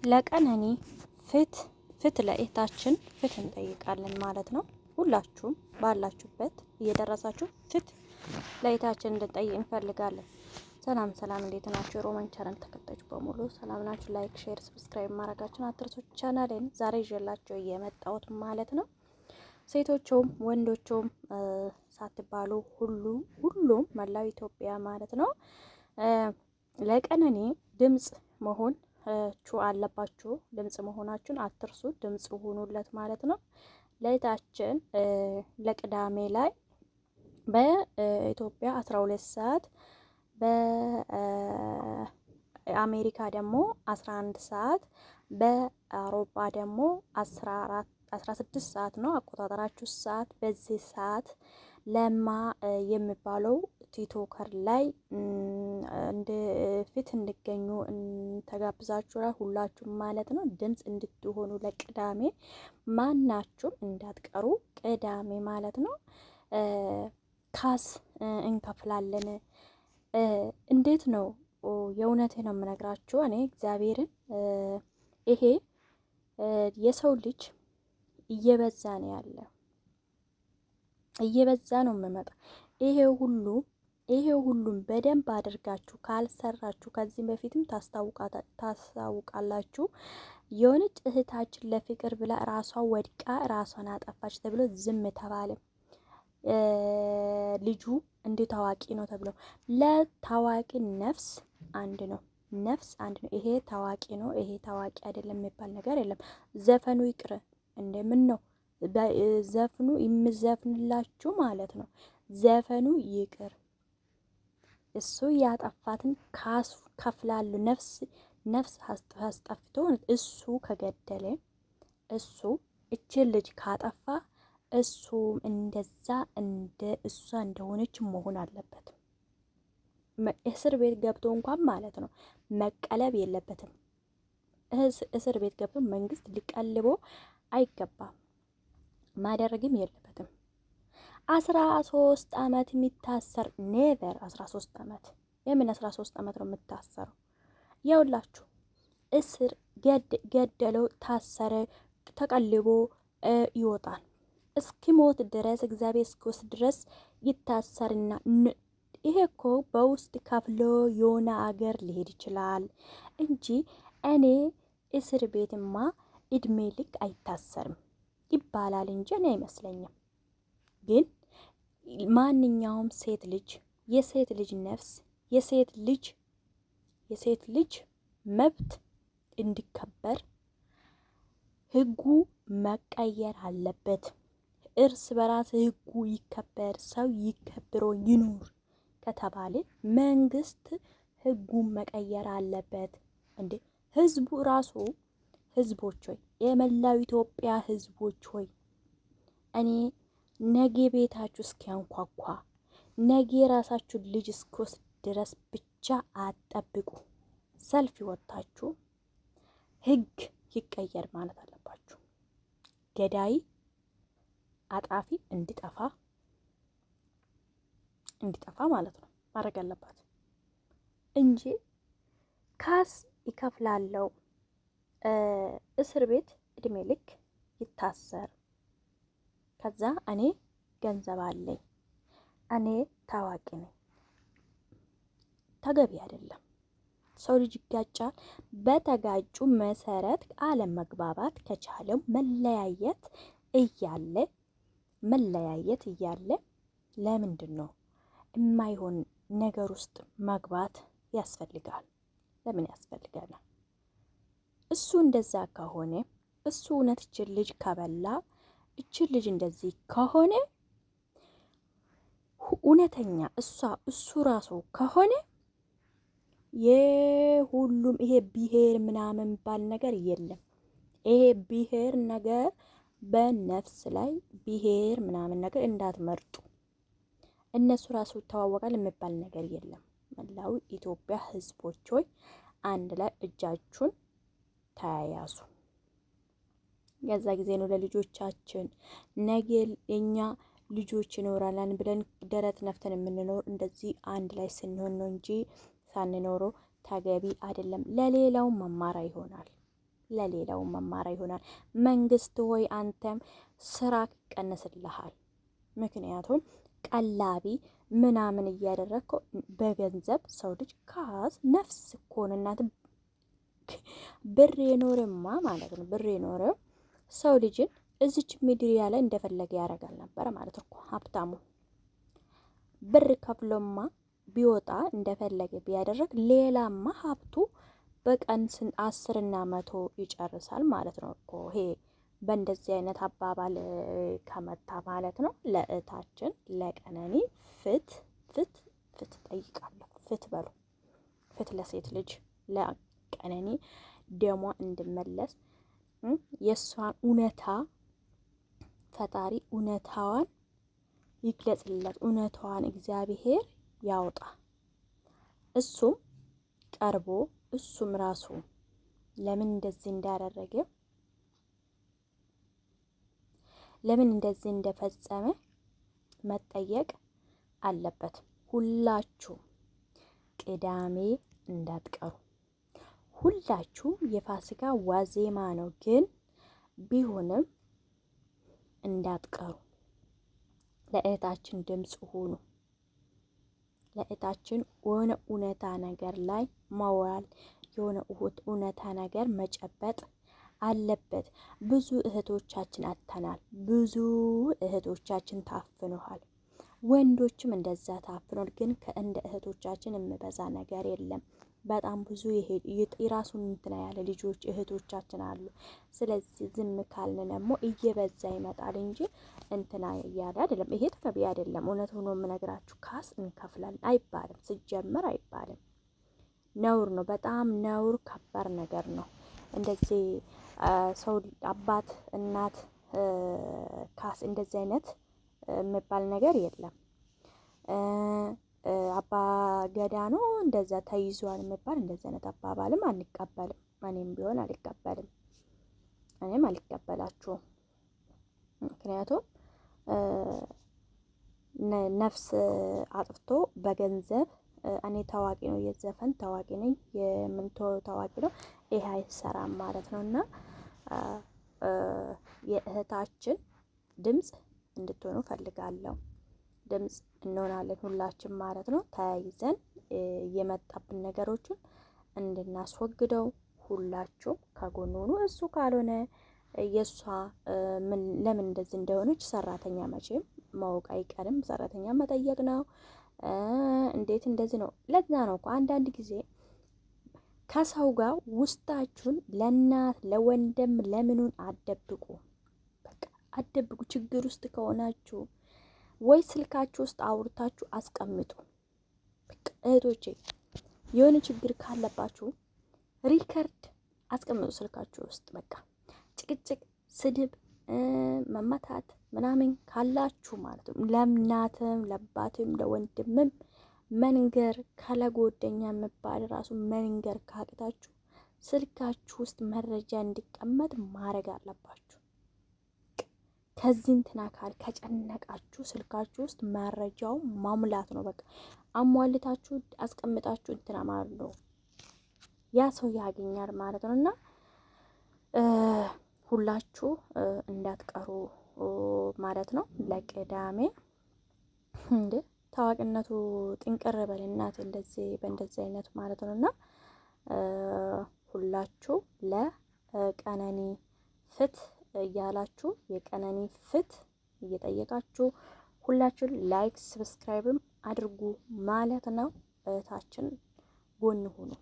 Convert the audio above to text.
ለቀነኒ ፍት ለእህታችን ፍት እንጠይቃለን ማለት ነው። ሁላችሁም ባላችሁበት እየደረሳችሁ ፍት ለእህታችን እንድንጠይቅ እንፈልጋለን። ሰላም ሰላም፣ እንዴት ናችሁ? የሮማን ቻናል ተከታዮች በሙሉ ሰላም ናችሁ? ላይክ፣ ሼር፣ ሰብስክራይብ ማድረጋችሁን አትርሱ። ቻናሌን ዛሬ ይዤላችሁ የመጣሁት ማለት ነው ሴቶቹም ወንዶቹም ሳትባሉ ሁሉም መላው ኢትዮጵያ ማለት ነው ለቀነኒ ድምጽ መሆን አለባችሁ። ድምጽ መሆናችሁን አትርሱ። ድምጽ ሆኑለት ማለት ነው። ለእህታችን ለቅዳሜ ላይ በኢትዮጵያ 12 ሰዓት በአሜሪካ ደግሞ 11 ሰዓት በአውሮፓ ደግሞ 16 ሰዓት ነው አቆጣጠራችሁ ሰዓት። በዚህ ሰዓት ለማ የሚባለው ቲክቶከር ላይ ፊት እንድገኙ ተጋብዛችኋል ሁላችሁም ማለት ነው። ድምጽ እንድትሆኑ ለቅዳሜ ማናችሁም እንዳትቀሩ። ቅዳሜ ማለት ነው ካስ እንከፍላለን። እንዴት ነው? የእውነቴ ነው የምነግራችሁ። እኔ እግዚአብሔርን ይሄ የሰው ልጅ እየበዛ ነው ያለ፣ እየበዛ ነው የምመጣ። ይሄ ሁሉም በደንብ አድርጋችሁ ካልሰራችሁ ከዚህም በፊትም ታስታውቃላችሁ። የሆነች እህታችን ለፍቅር ብላ ራሷ ወድቃ ራሷን አጠፋች ተብሎ ዝም ተባለ። ልጁ እንዲሁ ታዋቂ ነው ተብሎ ለታዋቂ ነፍስ አንድ ነው፣ ነፍስ አንድ ነው። ይሄ ታዋቂ ነው፣ ይሄ ታዋቂ አይደለም የሚባል ነገር የለም። ዘፈኑ ይቅር እንደምን ነው ዘፍኑ የምዘፍንላችሁ ማለት ነው። ዘፈኑ ይቅር፣ እሱ ያጠፋትን ካሱ ከፍላሉ። ነፍስ አስጠፍቶ እሱ ከገደለ እሱ እችን ልጅ ካጠፋ እሱ እንደዛ እንደ እሷ እንደሆነች መሆን አለበት። እስር ቤት ገብቶ እንኳን ማለት ነው መቀለብ የለበትም። እስር ቤት ገብቶ መንግስት ሊቀልቦ አይገባም፣ ማደረግም የለበትም። 13 ዓመት የሚታሰር ኔቨር 13 ዓመት የምን 13 ዓመት ነው የምታሰረው? የውላችሁ እስር ገደለው፣ ታሰረ፣ ተቀልቦ ይወጣል። እስኪሞት ድረስ እግዚአብሔር እስኪወስድ ድረስ ይታሰርና ይሄ እኮ በውስጥ ከፍሎ የሆነ አገር ሊሄድ ይችላል እንጂ እኔ እስር ቤትማ እድሜ ልክ አይታሰርም ይባላል እንጂ እኔ አይመስለኝም። ግን ማንኛውም ሴት ልጅ የሴት ልጅ ነፍስ የሴት ልጅ መብት እንዲከበር ህጉ መቀየር አለበት። እርስ በራስ ህጉ ይከበር፣ ሰው ይከብሮ ይኑር ከተባለ መንግስት ህጉን መቀየር አለበት። እንዴ ህዝቡ ራሱ ህዝቦች ሆይ፣ የመላው ኢትዮጵያ ህዝቦች ሆይ እኔ ነገ ቤታችሁ እስኪያንኳኳ ነገ ራሳችሁ ልጅ እስኪወስድ ድረስ ብቻ አጠብቁ። ሰልፍ ይወጣችሁ ህግ ይቀየር ማለት አለባችሁ። ገዳይ አጣፊ እንዲጠፋ ማለት ነው ማድረግ አለባት እንጂ ካስ ይከፍላለው እስር ቤት እድሜ ልክ ይታሰር። ከዛ እኔ ገንዘብ አለኝ፣ እኔ ታዋቂ ነኝ። ተገቢ አይደለም። ሰው ልጅ ይጋጫል። በተጋጩ መሰረት አለመግባባት ከቻለው መለያየት እያለ ለምንድን ነው የማይሆን ነገር ውስጥ መግባት ያስፈልጋል? ለምን ያስፈልጋል? እሱ እንደዛ ከሆነ እሱ እውነት እችን ልጅ ከበላ እችን ልጅ እንደዚህ ከሆነ እውነተኛ እሱ ራሱ ከሆነ የሁሉም ይሄ ብሔር ምናምን ባል ነገር የለም። ይሄ ብሔር ነገር በነፍስ ላይ ብሔር ምናምን ነገር እንዳትመርጡ። እነሱ ራሱ ይተዋወቃል የሚባል ነገር የለም። መላው ኢትዮጵያ ህዝቦች ሆይ አንድ ላይ እጃችሁን ተያያዙ። የዛ ጊዜ ነው ለልጆቻችን ነገ የኛ ልጆች ይኖራለን ብለን ደረት ነፍተን የምንኖር። እንደዚህ አንድ ላይ ስንሆን ነው እንጂ ሳንኖረው ተገቢ አይደለም። ለሌላው መማሪያ ይሆናል። ለሌላው መማሪያ ይሆናል። መንግስት ሆይ አንተም ስራ ይቀንስልሃል። ምክንያቱም ቀላቢ ምናምን እያደረግከው በገንዘብ ሰው ልጅ ካዝ ነፍስ እኮ ነው እናት። ብር የኖረማ ማለት ነው ብር የኖረው ሰው ልጅን እዚች ሚዲያ ላይ እንደፈለገ ያደርጋል ነበረ ማለት እኮ ሀብታሙ ብር ከፍሎማ ቢወጣ እንደፈለገ ቢያደርግ ሌላማ ሀብቱ በቀን 10 እና 100 ይጨርሳል ማለት ነው እኮ። ይሄ በእንደዚህ አይነት አባባል ከመታ ማለት ነው። ለእህታችን ለቀነኒ ፍት ጠይቃለሁ። ፍት በሉ። ፍት ለሴት ልጅ ለቀነኒ ደሟ እንድመለስ የእሷን እውነታ ፈጣሪ እውነታዋን ይግለጽለት። እውነታዋን እግዚአብሔር ያውጣ። እሱም ቀርቦ እሱም ራሱ ለምን እንደዚህ እንዳደረገ ለምን እንደዚህ እንደፈጸመ መጠየቅ አለበት። ሁላችሁም ቅዳሜ እንዳትቀሩ። ሁላችሁም የፋሲካ ዋዜማ ነው፣ ግን ቢሆንም እንዳትቀሩ። ለእህታችን ድምጽ ሁኑ። ለእህታችን የሆነ እውነታ ነገር ላይ መዋል የሆነ እውነታ ነገር መጨበጥ አለበት። ብዙ እህቶቻችን አጥተናል። ብዙ እህቶቻችን ታፍነዋል። ወንዶችም እንደዛ ታፍኗል። ግን ከእንደ እህቶቻችን የሚበዛ ነገር የለም። በጣም ብዙ የራሱን እንትና ያለ ልጆች እህቶቻችን አሉ። ስለዚህ ዝም ካልን ደግሞ እየበዛ ይመጣል እንጂ እንትና እያለ አይደለም። ይሄ ተገቢ አይደለም። እውነት ሆኖ የምነግራችሁ ካስ እንከፍላለን አይባልም። ሲጀመር አይባልም። ነውር ነው። በጣም ነውር፣ ከባድ ነገር ነው። እንደዚህ ሰው አባት እናት ካስ እንደዚህ አይነት የሚባል ነገር የለም። አባ ገዳ ነው እንደዛ ተይዟል የሚባል እንደዚህ አይነት አባባልም አንቀበልም። እኔም ቢሆን አልቀበልም። እኔም አልቀበላችሁም። ምክንያቱም ነፍስ አጥፍቶ በገንዘብ እኔ ታዋቂ ነው የዘፈን ታዋቂ ነኝ የምንቶ ታዋቂ ነው ይሄ አይሰራም ማለት ነው። እና የእህታችን ድምጽ እንድትሆኑ ፈልጋለሁ። ድምጽ እንሆናለን ሁላችን ማለት ነው። ተያይዘን የመጣብን ነገሮችን እንድናስወግደው ሁላችሁም ከጎን ሆኑ። እሱ ካልሆነ የእሷ ለምን እንደዚህ እንደሆነች ሰራተኛ መቼም ማወቅ አይቀርም። ሰራተኛ መጠየቅ ነው። እንዴት እንደዚህ ነው? ለዛ ነው እኮ አንዳንድ ጊዜ ከሰው ጋር ውስጣችሁን ለእናት ለወንድም ለምኑን አደብቁ። በቃ አደብቁ። ችግር ውስጥ ከሆናችሁ ወይ ስልካችሁ ውስጥ አውርታችሁ አስቀምጡ። በቃ እህቶቼ የሆነ ችግር ካለባችሁ ሪከርድ አስቀምጡ ስልካችሁ ውስጥ። በቃ ጭቅጭቅ፣ ስድብ፣ መመታት ምናምን ካላችሁ ማለት ነው ለእናትም ለአባትም ለወንድምም መንገር ካለጎደኛ የሚባል ራሱ መንገር ካቅታችሁ ስልካችሁ ውስጥ መረጃ እንዲቀመጥ ማድረግ አለባችሁ። ከዚህ እንትና ካል ከጨነቃችሁ ስልካችሁ ውስጥ መረጃው ማሙላት ነው። በቃ አሟልታችሁ አስቀምጣችሁ እንትና ማለት ነው ያ ሰው ያገኛል ማለት ነው። እና ሁላችሁ እንዳትቀሩ ማለት ነው። ለቅዳሜ እንዴ ታዋቂነቱ ጥንቅር በልናት እንደዚህ በእንደዚህ አይነት ማለት ነው። እና ሁላችሁ ለቀነኒ ፍት እያላችሁ የቀነኒ ፍት እየጠየቃችሁ ሁላችሁ ላይክ ሰብስክራይብም አድርጉ ማለት ነው። እህታችን ጎን ሁኑ።